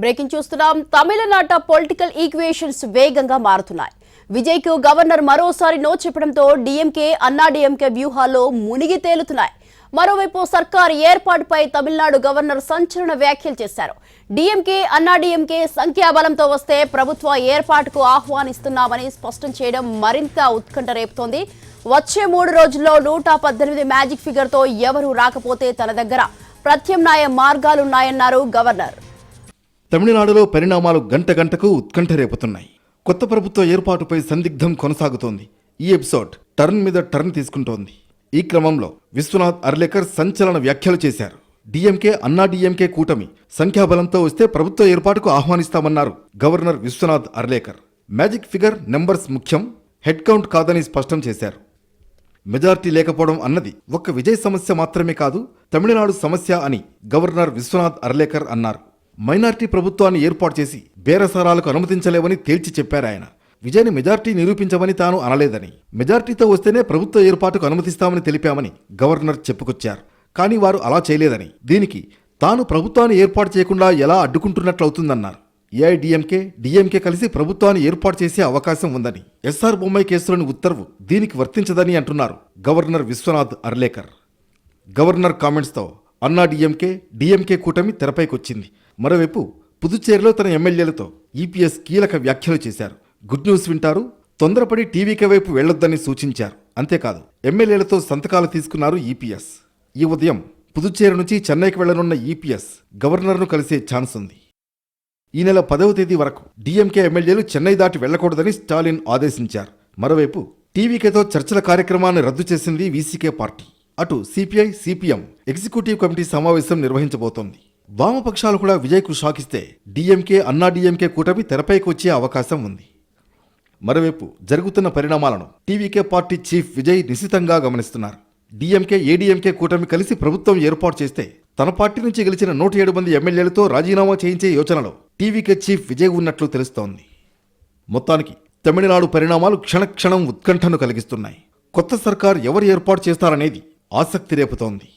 Breaking చూస్తున్నాం. తమిళనాట political equations వేగంగా మారుతున్నాయి. విజయ్ కు గవర్నర్ మరోసారి నో చెప్పడంతో డీఎంకే అన్నా డీఎంకే వ్యూహాల్లో మునిగి తేలుతున్నాయి. మరోవైపు సర్కార్ ఏర్పాటుపై తమిళనాడు గవర్నర్ సంచలన వ్యాఖ్యలు చేశారు. డీఎంకే అన్నా డీఎంకే సంఖ్యాబలంతో వస్తే ప్రభుత్వ ఏర్పాటుకు ఆహ్వానిస్తున్నామని స్పష్టం చేయడం మరింత ఉత్కంఠ రేపుతోంది. వచ్చే 3 రోజుల్లో 118 మ్యాజిక్ ఫిగర్ తో ఎవరు రాకపోతే తన దగ్గర ప్రత్యామ్నాయ మార్గాలున్నాయన్నారు గవర్నర్. తమిళనాడులో పరిణామాలు గంట గంటకు ఉత్కంఠ రేపుతున్నాయి. కొత్త ప్రభుత్వ ఏర్పాటుపై సందిగ్ధం కొనసాగుతోంది. ఈ ఎపిసోడ్ టర్న్ మీద టర్న్ తీసుకుంటోంది. ఈ క్రమంలో విశ్వనాథ్ అర్లేకర్ సంచలన వ్యాఖ్యలు చేశారు. డీఎంకే అన్నా డీఎంకే కూటమి సంఖ్యాబలంతో వస్తే ప్రభుత్వ ఏర్పాటుకు ఆహ్వానిస్తామన్నారు governor Vishwanath Arlekar. Magic figure numbers ముఖ్యం, హెడ్ కౌంట్ కాదని స్పష్టం చేశారు. మెజార్టీ లేకపోవడం అన్నది ఒక్క విజయ్ సమస్య మాత్రమే కాదు, తమిళనాడు సమస్య అని గవర్నర్ విశ్వనాథ్ అర్లేకర్ అన్నారు. మైనార్టీ ప్రభుత్వాన్ని ఏర్పాటు చేసి బేరసారాలకు అనుమతించలేవని తేల్చి చెప్పారాయన. విజయ్ని మెజార్టీ నిరూపించమని తాను అనలేదని, మెజార్టీతో వస్తేనే ప్రభుత్వ ఏర్పాటుకు అనుమతిస్తామని తెలిపామని గవర్నర్ చెప్పుకొచ్చారు. కానీ వారు అలా చేయలేదని, దీనికి తాను ప్రభుత్వాన్ని ఏర్పాటు చేయకుండా ఎలా అడ్డుకుంటున్నట్లవుతుందన్నారు. ఏఐడీఎంకే డీఎంకే కలిసి ప్రభుత్వాన్ని ఏర్పాటు చేసే అవకాశం ఉందని, ఎస్ఆర్ బొమ్మాయి కేసులోని ఉత్తర్వు దీనికి వర్తించదని అంటున్నారు గవర్నర్ విశ్వనాథ్ అర్లేకర్. గవర్నర్ కామెంట్స్తో అన్నా డీఎంకే కూటమి తెరపైకొచ్చింది. మరోవైపు పుదుచ్చేరిలో తన ఎమ్మెల్యేలతో ఈపీఎస్ కీలక వ్యాఖ్యలు చేశారు. గుడ్ న్యూస్ వింటారు, తొందరపడి టీవీకే వైపు వెళ్లొద్దని సూచించారు. అంతేకాదు ఎమ్మెల్యేలతో సంతకాలు తీసుకున్నారు ఈపీఎస్. ఈ ఉదయం పుదుచ్చేరి నుంచి చెన్నైకి వెళ్లనున్న ఈపీఎస్ గవర్నర్ను కలిసే ఛాన్స్ ఉంది. ఈ నెల 10వ తేదీ వరకు డీఎంకే ఎమ్మెల్యేలు చెన్నై దాటి వెళ్లకూడదని స్టాలిన్ ఆదేశించారు. మరోవైపు టీవీకేతో చర్చల కార్యక్రమాన్ని రద్దు చేసింది వీసీకే పార్టీ. అటు సిపిఐ సిపిఎం ఎగ్జిక్యూటివ్ కమిటీ సమావేశం నిర్వహించబోతోంది. వామపక్షాలు కూడా విజయ్కు షాక్ ఇస్తే డీఎంకే అన్నా డీఎంకే కూటమి తెరపైకి వచ్చే అవకాశం ఉంది. మరోవైపు జరుగుతున్న పరిణామాలను టీవీకే పార్టీ చీఫ్ విజయ్ నిశితంగా గమనిస్తున్నారు. డీఎంకే ఏడీఎంకే కూటమి కలిసి ప్రభుత్వం ఏర్పాటు చేస్తే తన పార్టీ నుంచి గెలిచిన 107 మంది ఎమ్మెల్యేలతో రాజీనామా చేయించే యోచనలో టీవీకే చీఫ్ విజయ్ ఉన్నట్లు తెలుస్తోంది. మొత్తానికి తమిళనాడు పరిణామాలు క్షణక్షణం ఉత్కంఠను కలిగిస్తున్నాయి. కొత్త సర్కార్ ఎవరు ఏర్పాటు చేస్తారనేది ఆసక్తి రేపుతోంది.